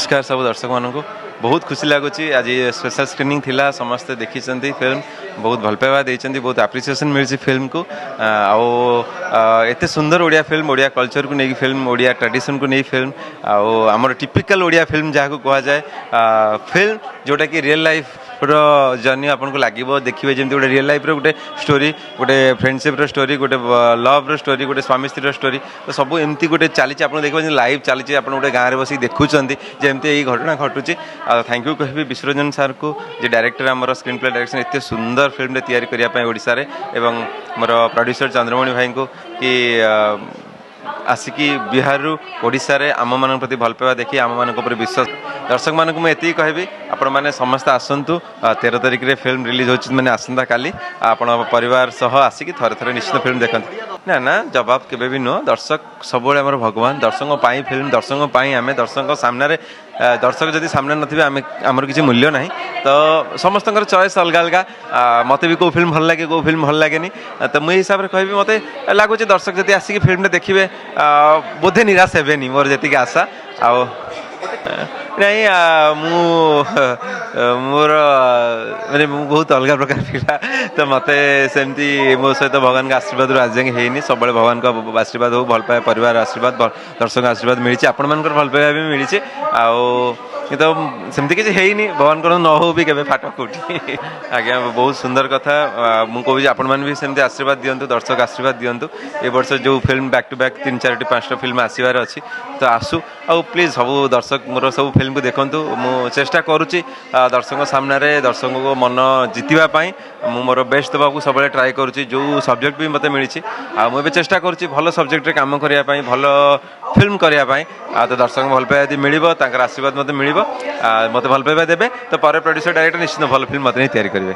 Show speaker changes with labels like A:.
A: नमस्कार सब दर्शक मान बहुत खुशी लगुच आज स्पेशल स्क्रीनिंग थिला समस्ते देखी फिल्म बहुत भल पाइबा देइचंती बहुत एप्रिसिएशन मिली फिल्म को एते सुंदर ओडिया फिल्म ओडिया कल्चर को नहीं फिल्म ओडिया ट्रेडिशन को नहीं फिल्म आमर टिपिकल ओडिया फिल्म जहाँ को कह जाए फिल्म जोटा कि रियल लाइफ जर्नी आपको लगे देखिए जमी गोटे रियल लाइफ गोटे स्टोरी गोटे फ्रेंडशिप स्टोरी गोटे लव स्टोरी गोटे स्वामी स्त्री स्टोरी तो सब एमती गोटे चली देखिए लाइव चली आप गोटे गाँव में बस देखुं जमी यही घटना घटुची थैंक यू कहि विश्वरंजन सार को जे डायरेक्टर आमर स्क्रीन प्ले डायरेक्शन एत सुंदर फिल्म तैयारी करने ओडिशा रे एवं मोर प्रोड्यूसर चंद्रमणि भाई को कि आसिकी बिहार ओडिशा रे आम मान प्रति भल पाइबा देखी आम मान विश्वास दर्शक मानक मुझे कहबी आपण मैंने समस्त आसतु 13 तारिख रे फिल्म रिलीज होची मैंने आसंता काली आपण परिवार सह आसिकी थरे थरे निश्चित फिल्म देखते ना ना जवाब केबे भी नुह दर्शक सब आमर भगवान दर्शकों पाई फिल्म दर्शकों पाई आमे दर्शकों सामने दर्शक जदि सामने नथिबे आमे आमर किसी मूल्य नहीं तो समस्त चॉइस अलग अलग मत भी कौ फिल्म भल लगे कौ फिल्म भल लगे तो मुझे हिसाब से कहबी मत लगुच दर्शक जदि आसिक फिल्म देखिए बोधे निराश हेबेनी मोर जी आशा आओ नहीं मोर मैंने बहुत अलग प्रकार पिला तो मत सेमती मो सहित भगवान का आशीर्वाद आज जाए है सब भगवान का आशीर्वाद हो भल पाए परिवार आशीर्वाद दर्शक आशीर्वाद मिली आपण मान भल पाइबा भी मिली तो सेमती किसी है भगवान को न हो भी केबे फाट कोठी आज्ञा बहुत सुंदर कथा मुझे कहूँ आपण मैंने भी सेमती आशीर्वाद दिंतु दर्शक आशीर्वाद दिंतु ए वर्ष जो film back to back 3 4 5 film आसबार अच्छी तो आसू आउ प्लीज सब दर्शक मोर सब फिल्म को देखु मु चेष्टा करुच्ची दर्शकों सामने दर्शकों को मन जितवाई मोर बेस्ट देवाक सब ट्राए करुच्ची जो सब्जेक्ट भी मत मिली मुझे चेष्टा करुच्ची भल सब्जेक्ट काम करने भल फिल्म करने तो दर्शक भल पाइबा यदि मिल आशीर्वाद मत मिल मत भल पाइबा देवे तो पर प्रोड्यूसर डायरेक्टर निश्चित भल फिल्म मत नहीं तैयारी करेंगे।